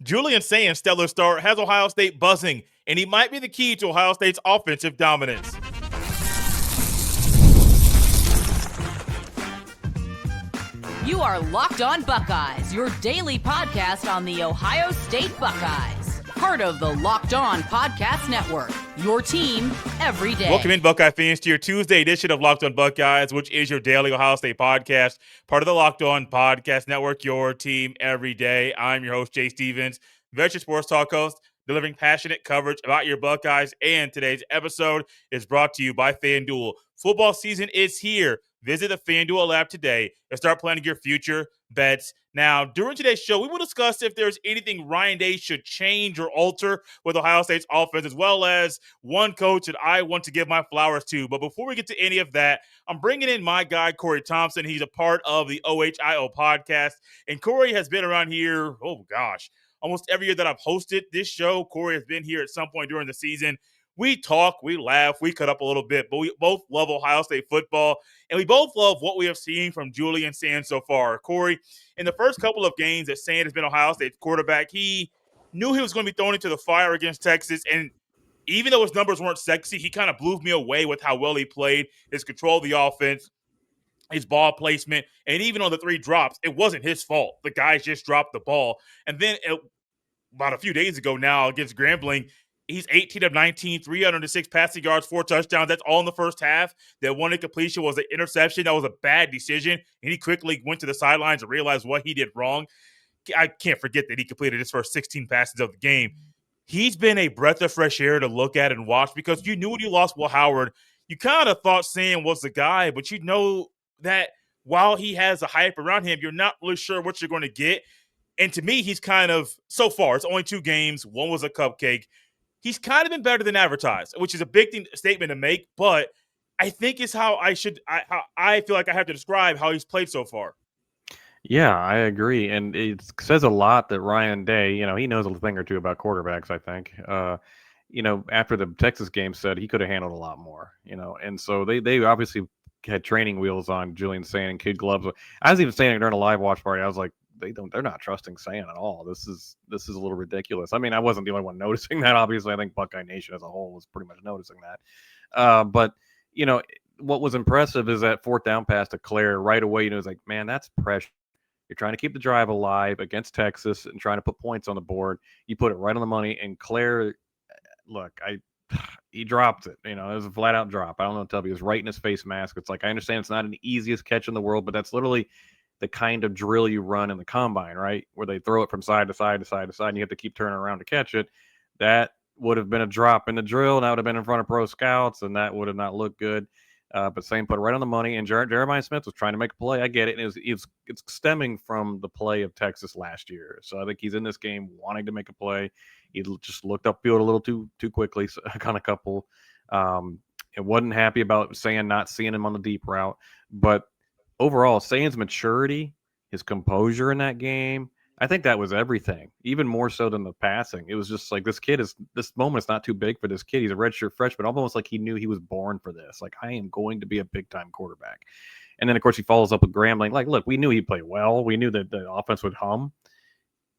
Julian Sayin, stellar start, has Ohio State buzzing, and he might be the key to Ohio State's offensive dominance. You are Locked On Buckeyes, your daily podcast on the Ohio State Buckeyes. Part of the Locked On Podcast Network, your team every day. Welcome in, Buckeye fans, to your Tuesday edition of Locked On Buckeyes, which is your daily Ohio State podcast, part of the Locked On Podcast Network, your team every day. I'm your host, Jay Stevens, veteran sports talk host, delivering passionate coverage about your Buckeyes, and today's episode is brought to you by FanDuel. Football season is here. Visit the FanDuel app today and start planning your future bets. Now, during today's show, we will discuss if there's anything Ryan Day should change or alter with Ohio State's offense, as well as one coach that I want to give my flowers to. But before we get to any of that, I'm bringing in my guy, Corey Thompson. He's a part of the OHIO podcast. And Corey has been around here, almost every year that I've hosted this show. Corey has been here at some point during the season. We talk, we laugh, we cut up a little bit, but we both love Ohio State football, and we both love what we have seen from Julian Sayin so far. Corey, in the first couple of games that Sayin has been Ohio State's quarterback, he knew he was going to be thrown into the fire against Texas, and even though his numbers weren't sexy, he kind of blew me away with how well he played, his control of the offense, his ball placement, and even on the 3 drops, it wasn't his fault. The guys just dropped the ball. And then about a few days ago now against Grambling, he's 18 of 19, 306 passing yards, 4 touchdowns. That's all in the first half. That one incompletion was an interception. That was a bad decision. And he quickly went to the sidelines and realized what he did wrong. I can't forget that he completed his first 16 passes of the game. He's been a breath of fresh air to look at and watch, because you knew when you lost Will Howard, you kind of thought Sam was the guy, but you know that while he has a hype around him, you're not really sure what you're going to get. And to me, he's kind of, so far, it's only 2 games. One was a cupcake. He's kind of been better than advertised, which is a big statement to make, but I think is how I feel like I have to describe how he's played so far. Yeah, I agree. And it says a lot that Ryan Day, he knows a thing or two about quarterbacks, I think. After the Texas game said he could have handled a lot more, and so they obviously had training wheels on Julian Sayin and kid gloves. I was even saying during a live watch party, I was like, they're not trusting Sayin at all. This is a little ridiculous. I mean, I wasn't the only one noticing that. Obviously, I think Buckeye Nation as a whole was pretty much noticing that. But what was impressive is that 4th down pass to Claire right away. It's like, man, that's pressure. You're trying to keep the drive alive against Texas and trying to put points on the board. You put it right on the money. And Claire, look, he dropped it. It was a flat out drop. I don't know what to tell you. It was right in his face mask. It's like, I understand it's not an easiest catch in the world, but that's literally the kind of drill you run in the combine, right? Where they throw it from side to side to side to side, and you have to keep turning around to catch it. That would have been a drop in the drill, and that would have been in front of pro scouts, and that would have not looked good. But Sayin put it right on the money, and Jeremiah Smith was trying to make a play. I get it. And it's stemming from the play of Texas last year. So I think he's in this game wanting to make a play. He just looked upfield a little too quickly on a couple. It wasn't happy about Sayin not seeing him on the deep route. But overall, Sayin's maturity, his composure in that game, I think that was everything, even more so than the passing. It was just like, this moment is not too big for this kid. He's a redshirt freshman, almost like he knew he was born for this. Like, I am going to be a big-time quarterback. And then, of course, he follows up with Grambling. Like, look, we knew he'd play well. We knew that the offense would hum.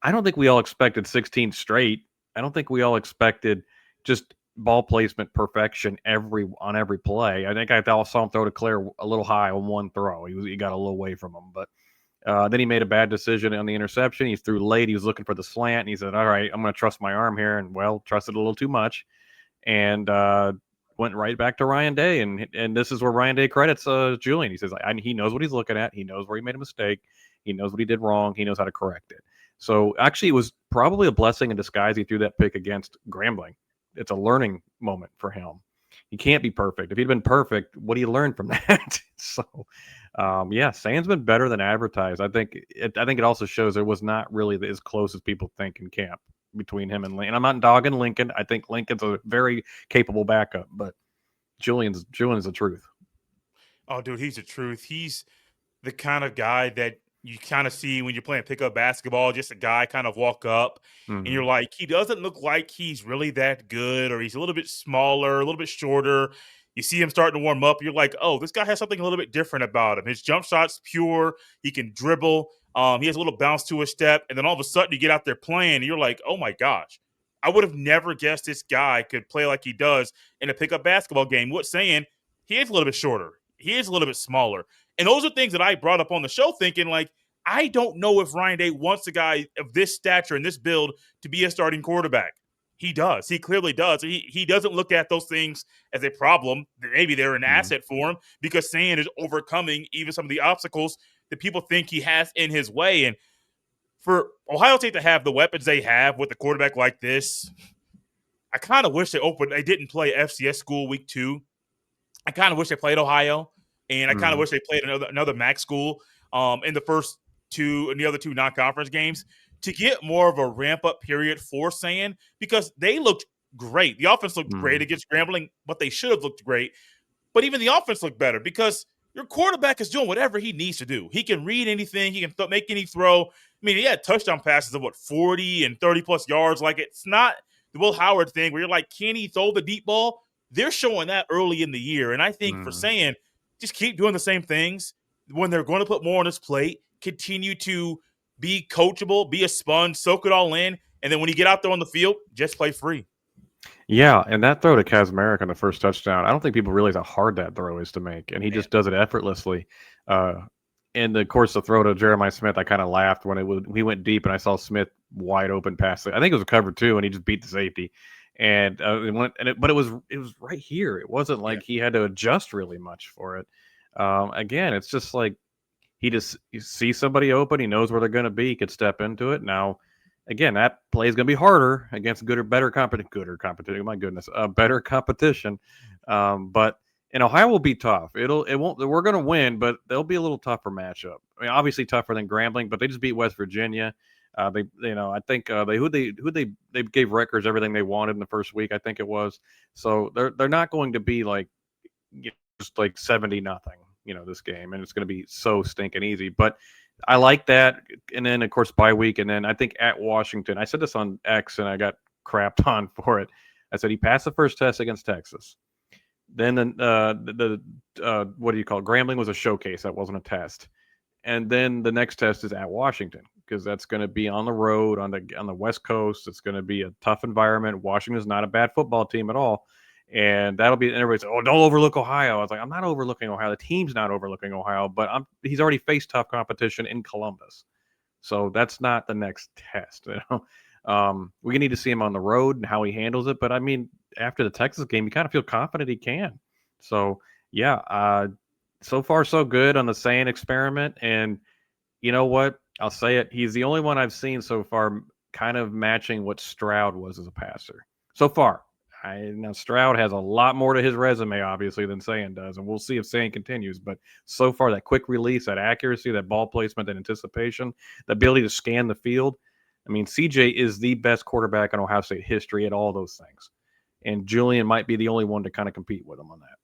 I don't think we all expected 16 straight. I don't think we all expected just ball placement perfection on every play. I think I saw him throw to Claire a little high on one throw. He got a little away from him, but then he made a bad decision on the interception. He threw late. He was looking for the slant, and he said, all right, I'm going to trust my arm here, and, trusted a little too much, and went right back to Ryan Day, and this is where Ryan Day credits Julian. He says he knows what he's looking at. He knows where he made a mistake. He knows what he did wrong. He knows how to correct it. So, actually, it was probably a blessing in disguise he threw that pick against Grambling. It's a learning moment for him. He can't be perfect. If he'd been perfect, what do you learn from that? So, Sayin's been better than advertised. I think it also shows there was not really as close as people think in camp between him and Lincoln. I'm not dogging Lincoln. I think Lincoln's a very capable backup, but Julian's the truth. Oh, dude, he's the truth. He's the kind of guy that you kind of see when you're playing pickup basketball, just a guy kind of walk up and you're like, he doesn't look like he's really that good, or he's a little bit smaller, a little bit shorter. You see him starting to warm up. You're like, oh, this guy has something a little bit different about him. His jump shot's pure. He can dribble. He has a little bounce to his step, and then all of a sudden you get out there playing, and you're like, oh my gosh, I would have never guessed this guy could play like he does in a pickup basketball game. What's saying he is a little bit shorter, he is a little bit smaller, and those are things that I brought up on the show, thinking like, I don't know if Ryan Day wants a guy of this stature and this build to be a starting quarterback. He does. He clearly does. He doesn't look at those things as a problem. Maybe they're an asset for him because Sayin is overcoming even some of the obstacles that people think he has in his way. And for Ohio State to have the weapons they have with a quarterback like this, I kind of wish they didn't play FCS school week 2. I kind of wish they played Ohio, and I kind of wish they played another MAC school in the first 2 and the other 2 non-conference games to get more of a ramp-up period for Sayin, because they looked great. The offense looked great against Grambling, but they should have looked great. But even the offense looked better because your quarterback is doing whatever he needs to do. He can read anything. He can make any throw. I mean, he had touchdown passes of 40 and 30-plus yards. Like, it's not the Will Howard thing where you're like, can he throw the deep ball? They're showing that early in the year. And I think for Sayin, just keep doing the same things. When they're going to put more on his plate, continue to be coachable, be a sponge, soak it all in, and then when you get out there on the field, just play free. Yeah, and that throw to Kazmarek on the first touchdown, I don't think people realize how hard that throw is to make, and he just does it effortlessly. And of course, the throw to Jeremiah Smith, I kind of laughed when he went deep, and I saw Smith wide open pass. I think it was a cover 2, and he just beat the safety. And but it was right here. It wasn't like he had to adjust really much for it. Again, it's just like he sees somebody open. He knows where they're going to be. He could step into it. Now, again, that play is going to be harder against better competition. My goodness, better competition. But and Ohio will be tough. It won't. We're going to win, but they'll be a little tougher matchup. I mean, obviously tougher than Grambling, but they just beat West Virginia. I think they gave Rutgers everything they wanted in the first week. I think it was. So they're not going to be like just like 70-0. This game, and it's going to be so stinking easy. But I like that. And then, of course, bye week. And then I think at Washington, I said this on X and I got crapped on for it. I said he passed the first test against Texas. Then what do you call it? Grambling was a showcase. That wasn't a test. And then the next test is at Washington, because that's going to be on the road on the West Coast. It's going to be a tough environment. Washington's not a bad football team at all. And that'll be, and everybody's like, oh, don't overlook Ohio. I was like, I'm not overlooking Ohio. The team's not overlooking Ohio, but he's already faced tough competition in Columbus. So that's not the next test. We need to see him on the road and how he handles it. But I mean, after the Texas game, you kind of feel confident he can. So yeah, so far so good on the Sayin experiment. And you know what? I'll say it. He's the only one I've seen so far kind of matching what Stroud was as a passer so far. Now Stroud has a lot more to his resume, obviously, than Sayin does, and we'll see if Sayin continues. But so far, that quick release, that accuracy, that ball placement, that anticipation, the ability to scan the field. I mean, CJ is the best quarterback in Ohio State history at all those things. And Julian might be the only one to kind of compete with him on that.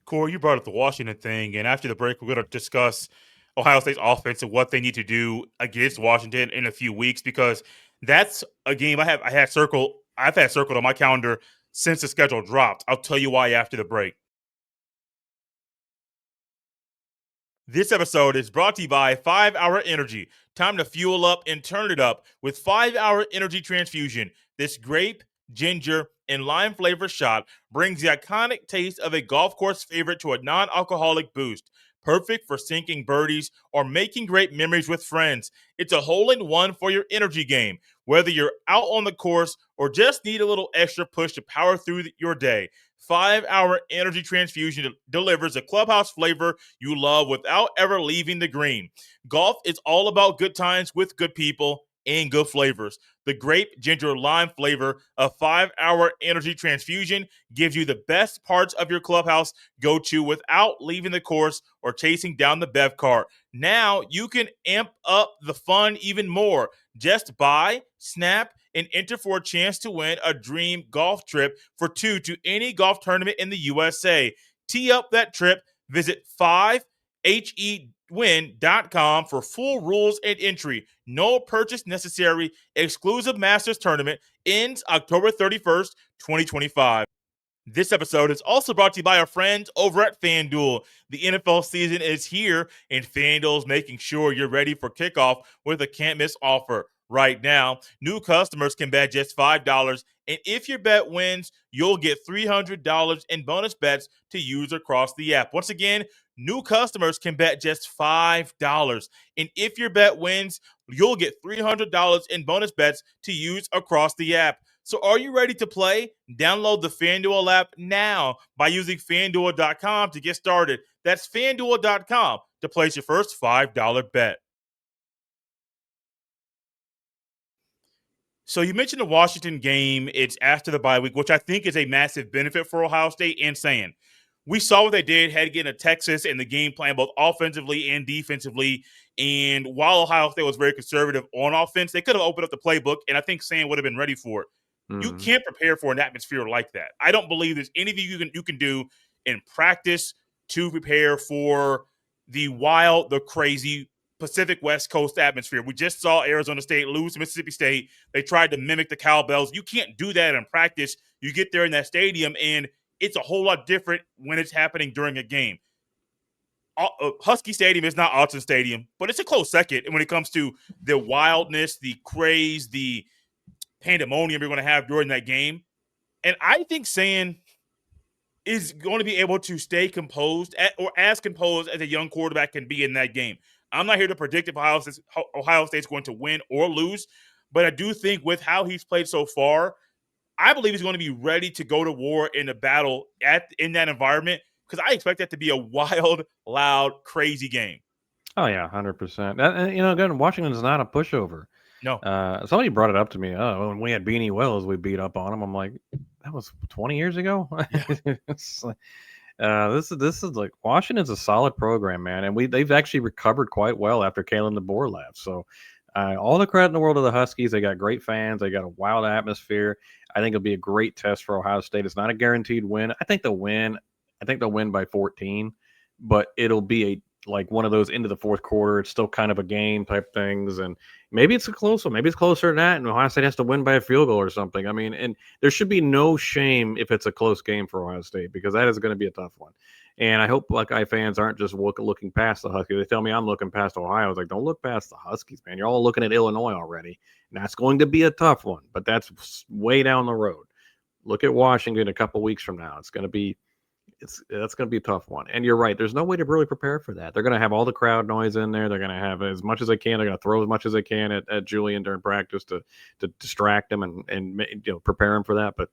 Corey, you brought up the Washington thing, and after the break, we're going to discuss Ohio State's offense and what they need to do against Washington in a few weeks, because that's a game I've had circled on my calendar since the schedule dropped. I'll tell you why after the break. This episode is brought to you by 5 Hour Energy. Time to fuel up and turn it up with 5 Hour Energy Transfusion. This grape, ginger, and lime flavor shot brings the iconic taste of a golf course favorite to a non-alcoholic boost. Perfect for sinking birdies or making great memories with friends. It's a hole-in-one for your energy game, whether you're out on the course or just need a little extra push to power through your day. 5 Hour Energy Transfusion delivers a clubhouse flavor you love without ever leaving the green. Golf is all about good times with good people and good flavors. The grape, ginger, lime flavor of 5 Hour Energy Transfusion gives you the best parts of your clubhouse go-to without leaving the course or chasing down the bev cart. Now you can amp up the fun even more. Just buy, snap, and enter for a chance to win a dream golf trip for 2 to any golf tournament in the USA. Tee up that trip. Visit 5hewin.com for full rules and entry. No purchase necessary. Exclusive Masters tournament ends October 31st, 2025. This episode is also brought to you by our friends over at FanDuel. The NFL season is here, and FanDuel is making sure you're ready for kickoff with a can't-miss offer. Right now, new customers can bet just $5, and if your bet wins, you'll get $300 in bonus bets to use across the app. Once again, new customers can bet just $5, and if your bet wins, you'll get $300 in bonus bets to use across the app. So are you ready to play? Download the FanDuel app now by using FanDuel.com to get started. That's FanDuel.com to place your first $5 bet. So you mentioned the Washington game. It's after the bye week, which I think is a massive benefit for Ohio State and Sayin. We saw what they did heading into Texas and the game plan, both offensively and defensively. And while Ohio State was very conservative on offense, they could have opened up the playbook, and I think Sayin would have been ready for it. You can't prepare for an atmosphere like that. I don't believe there's anything you can do in practice to prepare for the wild, the crazy Pacific West Coast atmosphere. We just saw Arizona State lose to Mississippi State. They tried to mimic the cowbells. You can't do that in practice. You get there in that stadium, and it's a whole lot different when it's happening during a game. Husky Stadium is not Autzen Stadium, but it's a close second. And when it comes to the wildness, the craze, the pandemonium you're going to have during that game. And I think Sayin is going to be able to stay composed or as composed as a young quarterback can be in that game. I'm not here to predict if Ohio State's going to win or lose, but I do think with how he's played so far, I believe he's going to be ready to go to war in a battle in that environment because I expect that to be a wild, loud, crazy game. Oh yeah, 100%. Again, Washington is not a pushover. No. Somebody brought it up to me. Oh, when we had Beanie Wells, we beat up on him. I'm like, that was 20 years ago. Yeah. This is like Washington's a solid program, man, and they've actually recovered quite well after Kalen DeBoer left. So, all the credit in the world to the Huskies. They got great fans. They got a wild atmosphere. I think it'll be a great test for Ohio State. It's not a guaranteed win. I think they'll win. I think they'll win by 14, but it'll be like one of those into the fourth quarter. It's still kind of a game type things, and maybe it's a close one. Maybe it's closer than that, and Ohio State has to win by a field goal or something. I mean, and there should be no shame if it's a close game for Ohio State because that is going to be a tough one. And I hope Buckeye fans aren't just looking past the Huskies. They tell me I'm looking past Ohio. I was like, don't look past the Huskies, man. You're all looking at Illinois already, and that's going to be a tough one, but that's way down the road. Look at Washington a couple weeks from now. That's going to be a tough one. And you're right. There's no way to really prepare for that. They're going to have all the crowd noise in there. They're going to have as much as they can. They're going to throw as much as they can at Julian during practice to distract him and prepare him for that. But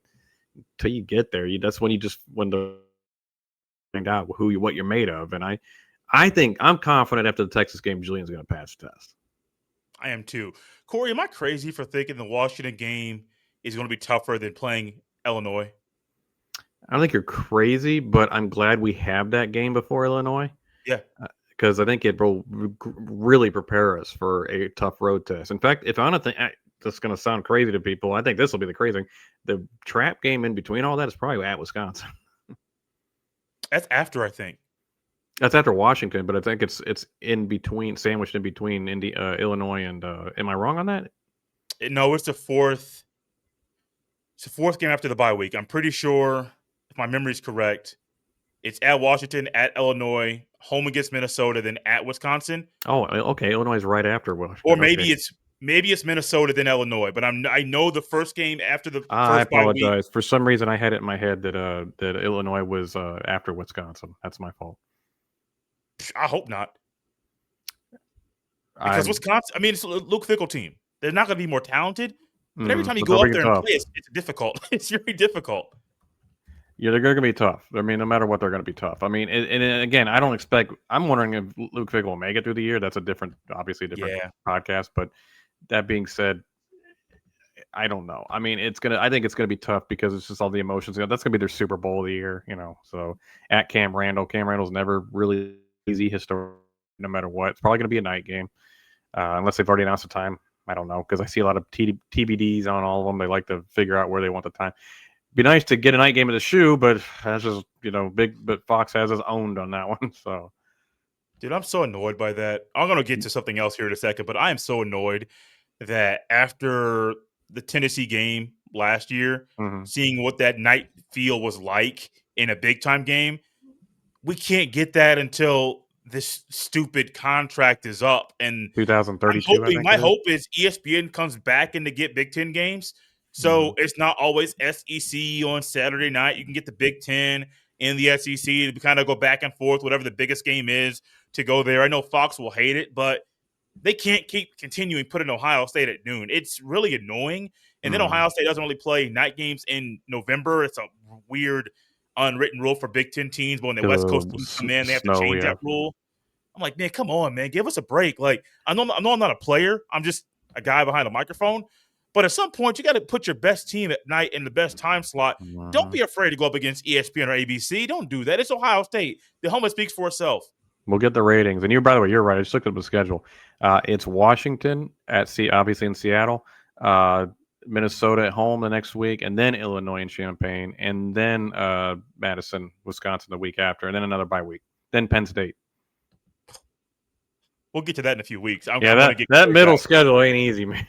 until you get there, that's when the find out what you're made of. And I think I'm confident after the Texas game, Julian's going to pass the test. I am too. Corey, am I crazy for thinking the Washington game is going to be tougher than playing Illinois? I don't think you're crazy, but I'm glad we have that game before Illinois. Yeah. Because I think it will really prepare us for a tough road test. In fact, if I don't think this is going to sound crazy to people, I think this will be the crazy thing. The trap game in between all that is probably at Wisconsin. That's after, I think. That's after Washington, but I think it's in between, sandwiched in between Illinois and. Am I wrong on that? No, it's the fourth. It's the fourth game after the bye week. I'm pretty sure, if my memory is correct, it's at Washington, at Illinois, home against Minnesota, then at Wisconsin. Oh, okay. Illinois is right after Washington. Or maybe it's Minnesota then Illinois. But I know the first game after the first I apologize. bye week. For some reason, I had it in my head that Illinois was after Wisconsin. That's my fault. I hope not. Because Wisconsin, I mean, it's a Luke Fickell team. They're not going to be more talented. But every time you go up there and play, it's difficult. It's very difficult. Yeah, they're going to be tough. I mean, no matter what, they're going to be tough. I mean, and again, I don't expect. I'm wondering if Luke Fickell will make it through the year. That's obviously a different podcast. But that being said, I don't know. I mean, I think it's gonna be tough because it's just all the emotions. That's gonna be their Super Bowl of the year. So at Cam Randall's never really easy historically, no matter what. It's probably gonna be a night game, unless they've already announced the time. I don't know because I see a lot of TBDs on all of them. They like to figure out where they want the time. Be nice to get a night game at the shoe, but that's just but Fox has us owned on that one. So, dude, I'm so annoyed by that. I'm gonna get to something else here in a second, but I am so annoyed that after the Tennessee game, last year, Mm-hmm. seeing what that night feel was like in a big time game. We can't get that until this stupid contract is up. And I'm 2032, I hoping, think my it is. hope is ESPN comes back in to get Big Ten games. So it's not always SEC on Saturday night. You can get the Big Ten in the SEC to kind of go back and forth, whatever the biggest game is, to go there. I know Fox will hate it, but they can't keep continuing putting Ohio State at noon. It's really annoying. And then Ohio State doesn't really play night games in November. It's a weird unwritten rule for Big Ten teams. But when the West Coast teams come in, they have to Snow, change that rule. I'm like, man, come on, man. Give us a break. Like, I know I'm not a player. I'm just a guy behind a microphone. But at some point, you got to put your best team at night in the best time slot. Don't be afraid to go up against ESPN or ABC. Don't do that. It's Ohio State. The helmet speaks for itself. We'll get the ratings. And by the way, you're right. I just looked at the schedule. It's Washington obviously in Seattle, Minnesota at home the next week, and then Illinois and Champaign, and then Madison, Wisconsin the week after, and then another bye week. Then Penn State. We'll get to that in a few weeks. That middle schedule ain't easy, man.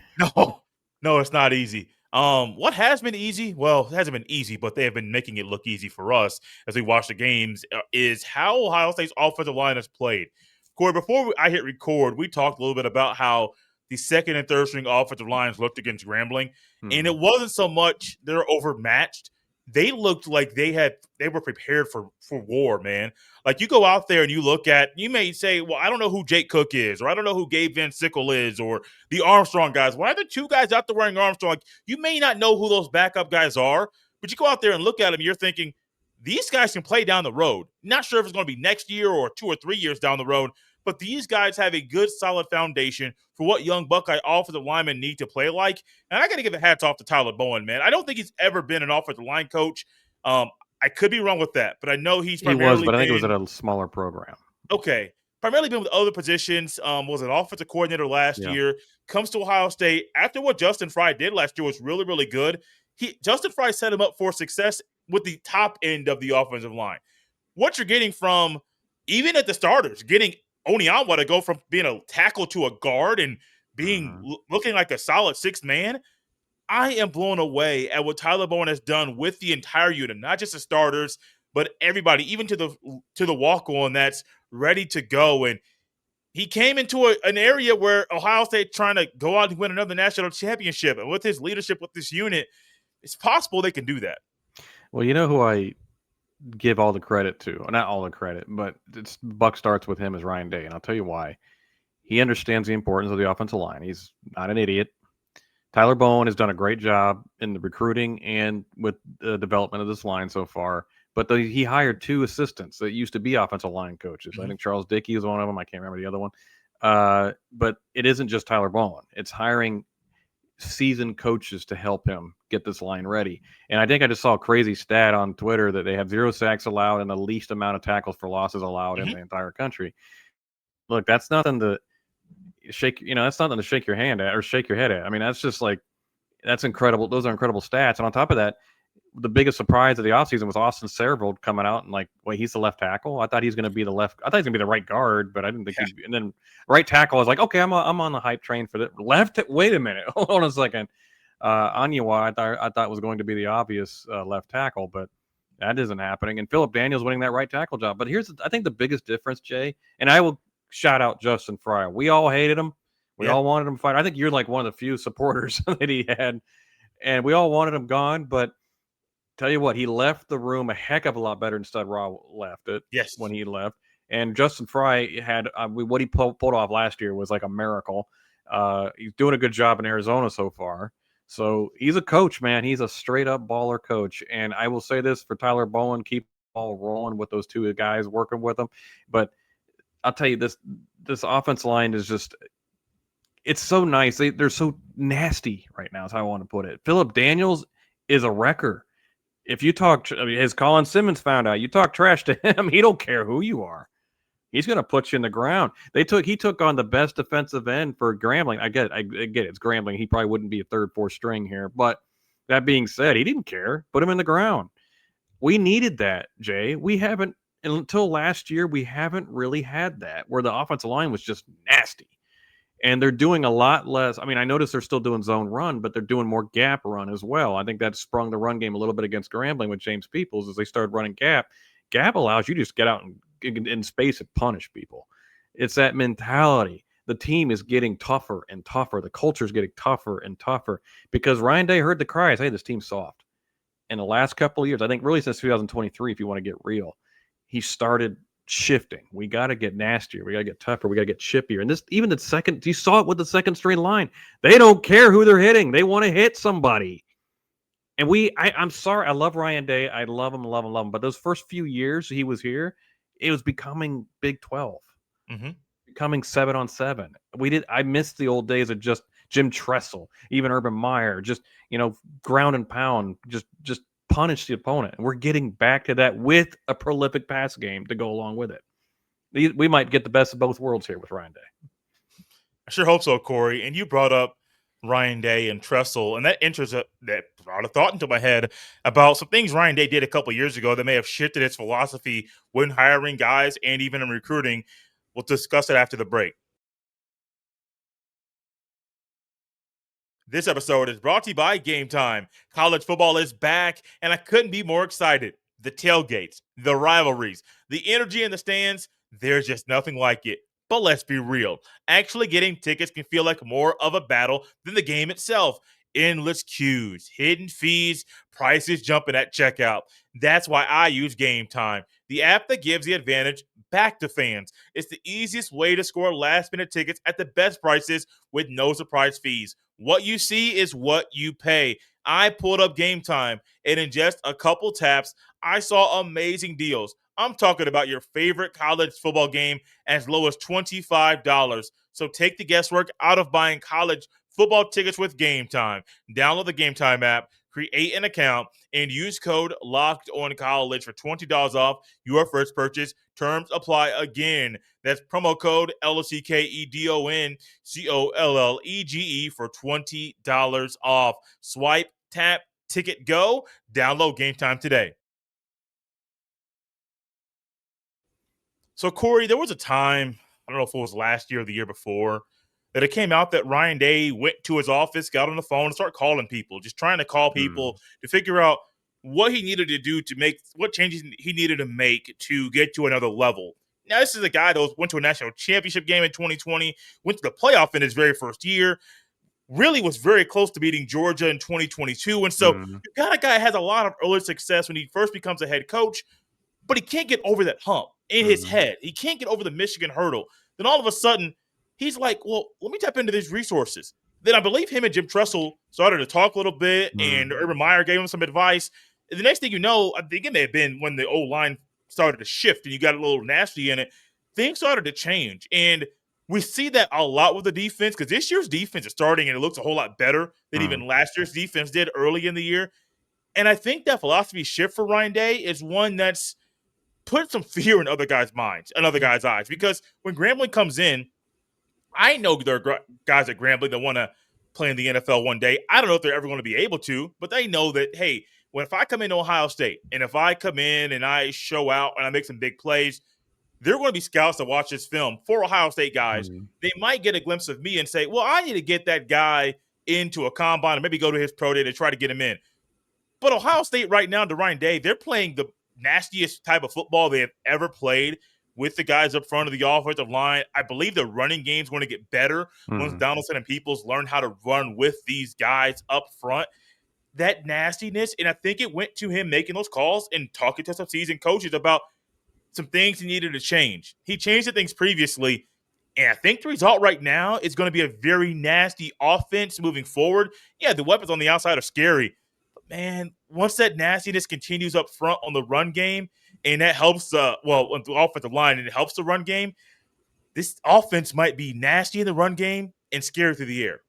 No, it's not easy. What has been easy? Well, it hasn't been easy, but they have been making it look easy for us as we watch the games, is how Ohio State's offensive line has played. Corey, before I hit record, we talked a little bit about how the second and third string offensive lines looked against Grambling, and it wasn't so much they're overmatched. They looked like they were prepared for war, man. Like, you go out there and you may say, well, I don't know who Jake Cook is, or I don't know who Gabe Van Sickle is, or the Armstrong guys. Why are the two guys out there wearing Armstrong? Like, you may not know who those backup guys are, but you go out there and look at them, you're thinking, these guys can play down the road. Not sure if it's going to be next year or 2 or 3 years down the road, but these guys have a good, solid foundation for what young Buckeye offensive linemen need to play like. And I got to give a hats off to Tyler Bowen, man. I don't think he's ever been an offensive line coach. I could be wrong with that, but I know he was, but I think it was at a smaller program. Okay. Primarily been with other positions. Was an offensive coordinator last year. Comes to Ohio State. After what Justin Fry did last year was really, really good. Justin Fry set him up for success with the top end of the offensive line. What you're getting from, even at the starters, getting Onyeama to go from being a tackle to a guard and looking like a solid sixth man. I am blown away at what Tyler Bowen has done with the entire unit, not just the starters, but everybody, even to the walk-on that's ready to go. And he came into an area where Ohio State trying to go out and win another national championship. And with his leadership with this unit, it's possible they can do that. Well, you know who I give all the credit to? Not all the credit, but buck starts with him is Ryan Day, and I'll tell you why. He understands the importance of the offensive line. He's not an idiot. Tyler Bowen has done a great job in the recruiting and with the development of this line so far. But he hired 2 assistants that used to be offensive line coaches. I think Charles Dickey is one of them. I can't remember the other one. But it isn't just Tyler Bowen. It's hiring seasoned coaches to help him get this line ready. And I think I just saw a crazy stat on Twitter that they have 0 sacks allowed and the least amount of tackles for losses allowed in the entire country. Look, that's nothing to shake, that's nothing to shake your hand at or shake your head at. I mean, that's just like, that's incredible. Those are incredible stats. And on top of that, the biggest surprise of the offseason was Austin Severvold coming out and like, wait, he's the left tackle? I thought he was going to be the left. I thought he was going to be the right guard, but I didn't think he'd be. And then right tackle, I was like, okay, I'm on the hype train for the left. Wait a minute. Hold on a second. Onyeama, I thought was going to be the obvious left tackle, but that isn't happening. And Philip Daniels winning that right tackle job. But I think the biggest difference, Jay, and I will shout out Justin Fryer. We all hated him. We all wanted him to fight. I think you're like one of the few supporters that he had, and we all wanted him gone. But tell you what, he left the room a heck of a lot better than Stud Raw left it. Yes, when he left. And Justin Fry had what he pulled off last year was like a miracle. He's doing a good job in Arizona so far. So he's a coach, man. He's a straight up baller coach. And I will say this for Tyler Bowen, keep all rolling with those 2 guys working with him. But I'll tell you, this offense line is just, it's so nice. They're so nasty right now is how I want to put it. Philip Daniels is a wrecker. If you talk, as Colin Simmons found out, you talk trash to him, he don't care who you are. He's going to put you in the ground. He took on the best defensive end for Grambling. I get it. It's Grambling. He probably wouldn't be a 3rd, 4th string here. But that being said, he didn't care. Put him in the ground. We needed that, Jay. We haven't, until last year, we haven't really had that where the offensive line was just nasty. And they're doing a lot less. I mean, I noticed they're still doing zone run, but they're doing more gap run as well. I think that sprung the run game a little bit against Grambling with James Peoples as they started running gap. Gap allows you to just get out and in space and punish people. It's that mentality. The team is getting tougher and tougher. The culture is getting tougher and tougher because Ryan Day heard the cries, hey, this team's soft. In the last couple of years, I think really since 2023, if you want to get real, he started shifting. We got to get nastier. We got to get tougher. We got to get chippier. And this, even the second, you saw it with the second string line. They don't care who they're hitting. They want to hit somebody. And I'm sorry. I love Ryan Day. I love him, love him, love him. But those first few years he was here, it was becoming Big 12, becoming 7-on-7. I missed the old days of just Jim Tressel, even Urban Meyer, just, ground and pound, just punish the opponent. And we're getting back to that with a prolific pass game to go along with it. We might get the best of both worlds here with Ryan Day. I sure hope so, Corey. And you brought up Ryan Day and Tressel, and that brought a thought into my head about some things Ryan Day did a couple years ago that may have shifted its philosophy when hiring guys and even in recruiting. We'll discuss it after the break. This episode is brought to you by Game Time. College football is back, and I couldn't be more excited. The tailgates, the rivalries, the energy in the stands, there's just nothing like it. But let's be real. Actually getting tickets can feel like more of a battle than the game itself. Endless queues, hidden fees, prices jumping at checkout. That's why I use Game Time, the app that gives the advantage back to fans. It's the easiest way to score last-minute tickets at the best prices with no surprise fees. What you see is what you pay. I pulled up Game Time, and in just a couple taps, I saw amazing deals. I'm talking about your favorite college football game as low as $25. So take the guesswork out of buying college football tickets with Game Time. Download the Game Time app, create an account, and use code LOCKEDONCOLLEGE for $20 off your first purchase. Terms apply again. That's promo code LOCKEDONCOLLEGE for $20 off. Swipe, tap, ticket, go. Download Game Time today. So, Corey, there was a time, I don't know if it was last year or the year before, that it came out that Ryan Day went to his office, got on the phone, and started calling people, just trying to call people to figure out what he needed to do to make, what changes he needed to make to get to another level. Now, this is a guy that went to a national championship game in 2020, went to the playoff in his very first year, really was very close to beating Georgia in 2022. And so you got a guy that has a lot of early success when he first becomes a head coach, but he can't get over that hump in his head. He can't get over the Michigan hurdle. Then all of a sudden, he's like, well, let me tap into these resources. Then I believe him and Jim Tressel started to talk a little bit, and Urban Meyer gave him some advice. And the next thing you know, I think it may have been when the O-line started to shift and you got a little nasty in it, things started to change. And we see that a lot with the defense because this year's defense is starting and it looks a whole lot better than even last year's defense did early in the year. And I think that philosophy shift for Ryan Day is one that's put some fear in other guys' minds and other guys' eyes. Because when Grambling comes in, I know there are guys at Grambling that want to play in the NFL one day. I don't know if they're ever going to be able to, but they know that, hey, if I come into Ohio State and if I come in and I show out and I make some big plays, there are going to be scouts that watch this film for Ohio State guys. They might get a glimpse of me and say, well, I need to get that guy into a combine and maybe go to his pro day to try to get him in. But Ohio State right now, to Ryan Day, they're playing the nastiest type of football they have ever played with the guys up front of the offensive line. I believe the running game is going to get better once Donaldson and Peoples learn how to run with these guys up front. That nastiness, and I think it went to him making those calls and talking to some seasoned coaches about some things he needed to change. He changed the things previously, and I think the result right now is going to be a very nasty offense moving forward. Yeah, the weapons on the outside are scary, but man, once that nastiness continues up front on the run game, and that helps, on the offensive line, and it helps the run game, this offense might be nasty in the run game and scary through the air.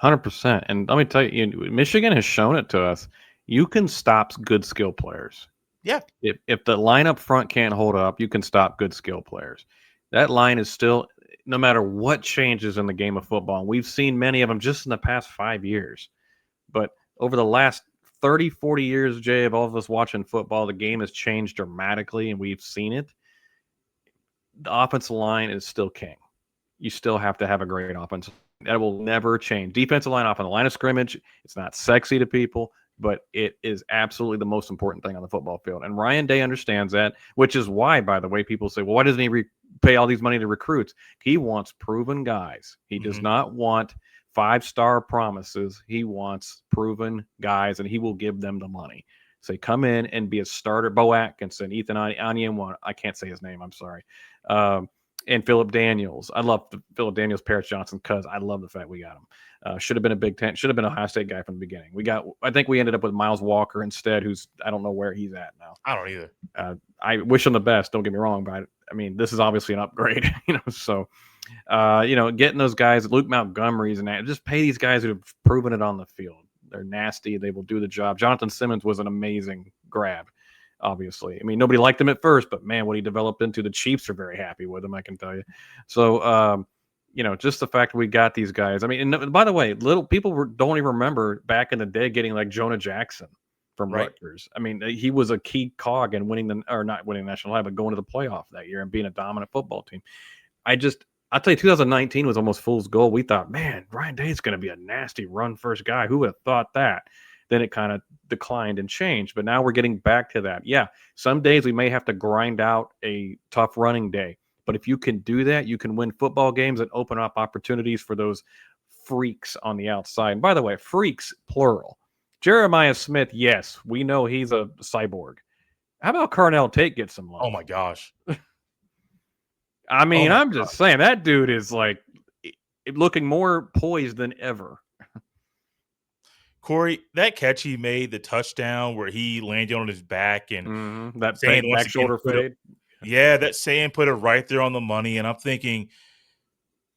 100%. And let me tell you, Michigan has shown it to us. You can stop good skill players. Yeah. If the line up front can't hold up, you can stop good skill players. That line is still, no matter what changes in the game of football, and we've seen many of them just in the past 5 years. But over the last 30, 40 years, Jay, of all of us watching football, the game has changed dramatically, and we've seen it. The offensive line is still king. you still have to have a great offense. That will never change. Defensive line off on the line of scrimmage, it's not sexy to people, but it is absolutely the most important thing on the football field. And Ryan Day understands that, which is why, by the way, people say, well, why doesn't he pay all these money to recruits? He wants proven guys. He does not want 5-star promises. He wants proven guys, and he will give them the money. Say, come in and be a starter. Bo Atkinson, Ethan Onion, I can't say his name, I'm sorry. And Philip Daniels. I love Philip Daniels, Paris Johnson, because I love the fact we got him. Should have been a Big Ten, should have been a Ohio State guy from the beginning. I think we ended up with Miles Walker instead, who's, I don't know where he's at now. I don't either. I wish him the best, don't get me wrong, but I mean, this is obviously an upgrade, so, getting those guys, Luke Montgomery's, and just pay these guys who have proven it on the field. They're nasty. They will do the job. Jonathan Simmons was an amazing grab, obviously. I mean, nobody liked him at first, but man, what he developed into, the Chiefs are very happy with him, I can tell you. So, just the fact that we got these guys. I mean, and by the way, little people don't even remember back in the day getting like Jonah Jackson from Rutgers. I mean, he was a key cog in not winning the national title, but going to the playoff that year and being a dominant football team. I'll tell you, 2019 was almost fool's gold. We thought, man, Ryan Day is going to be a nasty run-first guy. Who would have thought that? Then it kind of declined and changed. But now we're getting back to that. Yeah, some days we may have to grind out a tough running day. But if you can do that, you can win football games and open up opportunities for those freaks on the outside. And by the way, freaks, plural. Jeremiah Smith, yes, we know he's a cyborg. How about Carnell Tate get some love? Oh, my gosh. I mean, I'm just saying that dude is like looking more poised than ever. Corey, that catch he made, the touchdown where he landed on his back and that back shoulder fade. Yeah, that Sayin put it right there on the money. And I'm thinking,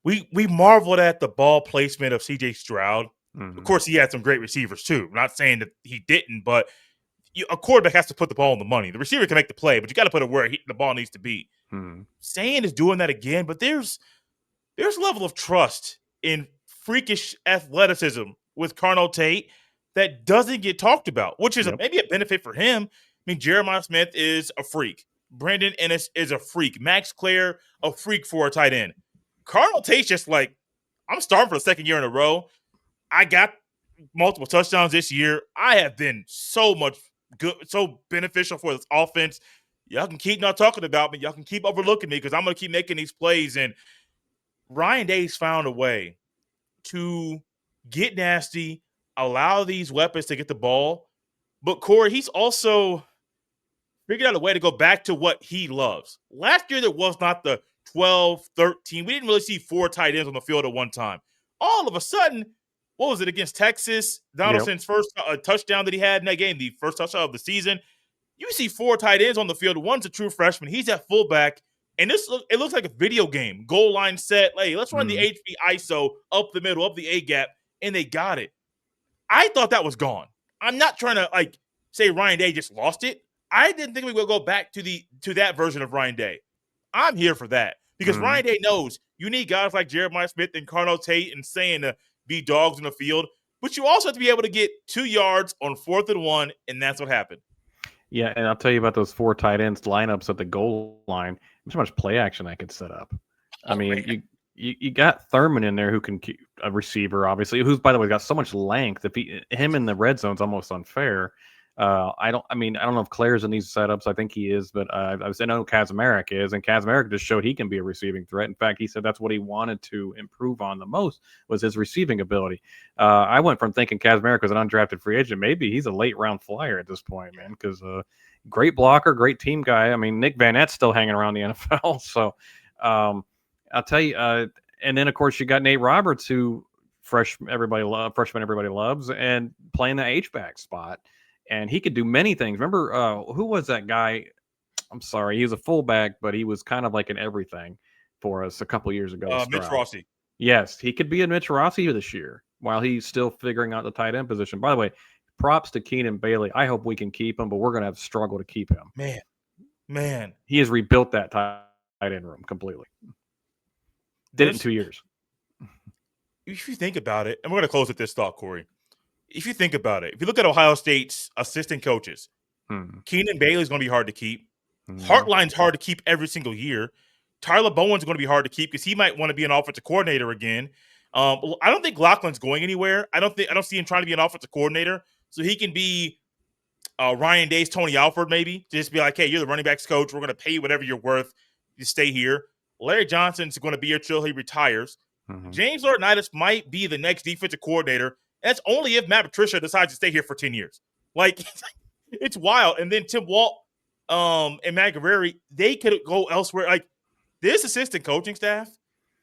we marveled at the ball placement of CJ Stroud. Of course, he had some great receivers too. I'm not saying that he didn't, but a quarterback has to put the ball on the money. The receiver can make the play, but you got to put it where the ball needs to be. Sayin is doing that again, but there's a level of trust in freakish athleticism with Carnell Tate that doesn't get talked about, which is maybe a benefit for him. I mean, Jeremiah Smith is a freak. Brandon Ennis is a freak. Max Clare, a freak for a tight end. Carnell Tate's just like, I'm starting for the second year in a row. I got multiple touchdowns this year. I have been so beneficial for this offense. Y'all can keep not talking about me. Y'all can keep overlooking me because I'm going to keep making these plays. And Ryan Day's found a way to get nasty, allow these weapons to get the ball. But, Corey, he's also figured out a way to go back to what he loves. Last year, there was not the 12, 13. We didn't really see 4 tight ends on the field at one time. All of a sudden, what was it, against Texas? Donaldson's first touchdown that he had in that game, the first touchdown of the season. You see 4 tight ends on the field. One's a true freshman. He's at fullback. And it looks like a video game. Goal line set. Hey, let's run the HB ISO up the middle, up the A-gap. And they got it. I thought that was gone. I'm not trying to say Ryan Day just lost it. I didn't think we would go back to that version of Ryan Day. I'm here for that. Because Ryan Day knows you need guys like Jeremiah Smith and Carnell Tate and Sayin to be dogs in the field. But you also have to be able to get 2 yards on 4th and 1, and that's what happened. Yeah, and I'll tell you about those 4 tight ends lineups at the goal line. How much play action I could set up. I mean, you got Thurman in there who can keep a receiver, obviously, who's, by the way, got so much length. If him in the red zone's almost unfair. I don't know if Claire's in these setups. I think he is, but I know Kaczmarek is, and Kaczmarek just showed he can be a receiving threat. In fact, he said that's what he wanted to improve on the most was his receiving ability. I went from thinking Kaczmarek was an undrafted free agent. Maybe he's a late round flyer at this point, man, because great blocker, great team guy. I mean, Nick Van Ette's still hanging around the NFL. So I'll tell you, and then of course you got Nate Roberts, who freshman everybody loves, and playing the H-back spot. And he could do many things. Remember, who was that guy? I'm sorry. He was a fullback, but he was kind of like an everything for us a couple years ago. Mitch Rossi. Yes, he could be a Mitch Rossi this year while he's still figuring out the tight end position. By the way, props to Keenan Bailey. I hope we can keep him, but we're going to have to struggle to keep him. Man. He has rebuilt that tight end room completely. Did it in 2 years. If you think about it, and we're going to close with this thought, Corey. If you think about it, if you look at Ohio State's assistant coaches, Keenan Bailey is going to be hard to keep. Hartline's hard to keep every single year. Tyler Bowen's going to be hard to keep because he might want to be an offensive coordinator again. I don't think Laughlin's going anywhere. I don't see him trying to be an offensive coordinator, so he can be Ryan Day's Tony Alford, maybe. Just be like, hey, you're the running backs coach. We're going to pay you whatever you're worth. You stay here. Larry Johnson's going to be here till he retires. Mm-hmm. James Laurinaitis might be the next defensive coordinator. That's only if Matt Patricia decides to stay here for 10 years. Like, it's wild. And then Tim Walt and Matt Guerrieri, they could go elsewhere. Like, this assistant coaching staff,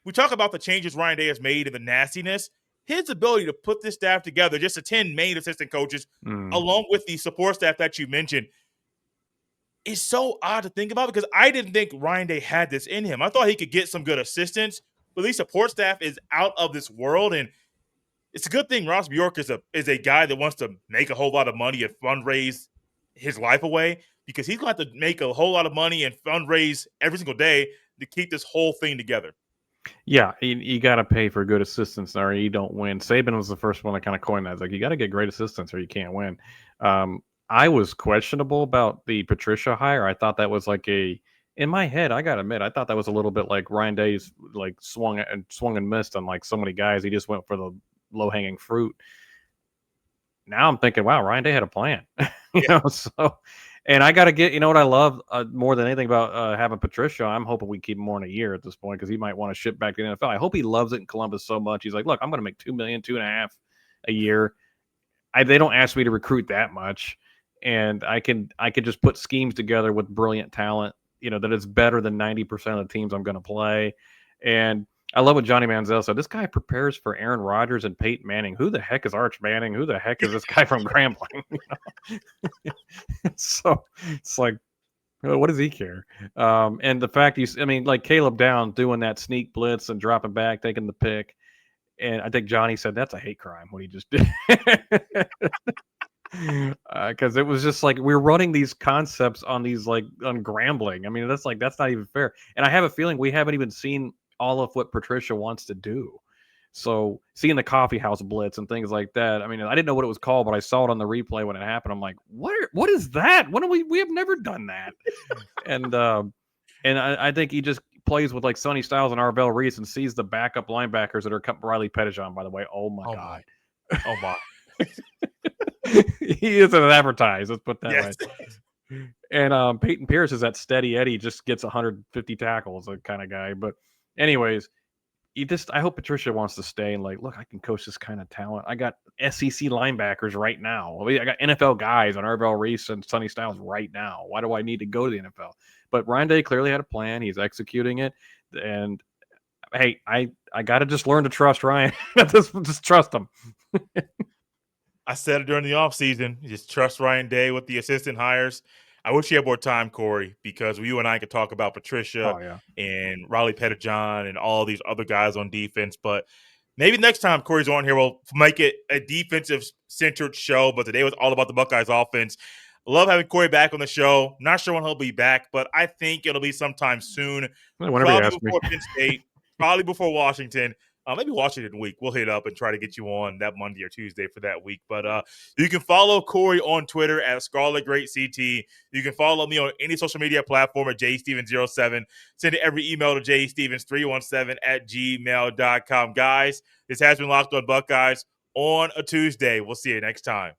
we talk about the changes Ryan Day has made and the nastiness. His ability to put this staff together, just the 10 main assistant coaches, along with the support staff that you mentioned, is so odd to think about because I didn't think Ryan Day had this in him. I thought he could get some good assistants, but the support staff is out of this world. And it's a good thing Ross Bjork is a guy that wants to make a whole lot of money and fundraise his life away, because he's going to have to make a whole lot of money and fundraise every single day to keep this whole thing together. Yeah, you got to pay for good assistants or you don't win. Saban was the first one that kind of coined that. It's like, you got to get great assistants or you can't win. I was questionable about the Patricia hire. I thought that was like in my head, I got to admit, I thought that was a little bit like Ryan Day's like swung and missed on like so many guys. He just went for the low-hanging fruit. Now I'm thinking, wow, Ryan Day had a plan. you know, so... And I got to get, you know what I love more than anything about having Patricia? I'm hoping we keep him more in a year at this point because he might want to ship back to the NFL. I hope he loves it in Columbus so much. He's like, look, I'm going to make $2 million, $2.5 million a year. They don't ask me to recruit that much. And I could just put schemes together with brilliant talent, you know, that is better than 90% of the teams I'm going to play. And I love what Johnny Manziel said. This guy prepares for Aaron Rodgers and Peyton Manning. Who the heck is Arch Manning? Who the heck is this guy from Grambling? You know? So it's like, what does he care? And the fact like Caleb Down doing that sneak blitz and dropping back, taking the pick. And I think Johnny said that's a hate crime, what he just did. Because it was just like we're running these concepts on Grambling. I mean, that's not even fair. And I have a feeling we haven't even seen all of what Patricia wants to do. So seeing the coffee house blitz and things like that. I mean, I didn't know what it was called, but I saw it on the replay when it happened. I'm like, what is that? When we have never done that. and I think he just plays with like Sonny Styles and Arvell Reese and sees the backup linebackers that are Riley Pettijohn, by the way. Oh my God. Oh my. He isn't advertised. Let's put that way. And Peyton Pierce is that steady Eddie, just gets 150 tackles, that kind of guy. But anyways, I hope Patricia wants to stay and like, look, I can coach this kind of talent. I got SEC linebackers right now. I got NFL guys on Arvell Reese and Sonny Styles right now. Why do I need to go to the NFL? But Ryan Day clearly had a plan. He's executing it. And hey, I got to just learn to trust Ryan. just trust him. I said it during the offseason. Just trust Ryan Day with the assistant hires. I wish you had more time, Corey, because you and I could talk about Patricia and Riley Pettijohn and all these other guys on defense. But maybe next time Corey's on here, we'll make it a defensive-centered show. But today was all about the Buckeyes offense. Love having Corey back on the show. Not sure when he'll be back, but I think it'll be sometime soon. Whenever you ask me. Before Penn State, probably before Washington. Maybe Washington week. We'll hit up and try to get you on that Monday or Tuesday for that week. But you can follow Corey on Twitter at ScarletGreatCT. You can follow me on any social media platform at jstevens07. Send every email to jstevens317@gmail.com. Guys, this has been Locked on Buckeyes on a Tuesday. We'll see you next time.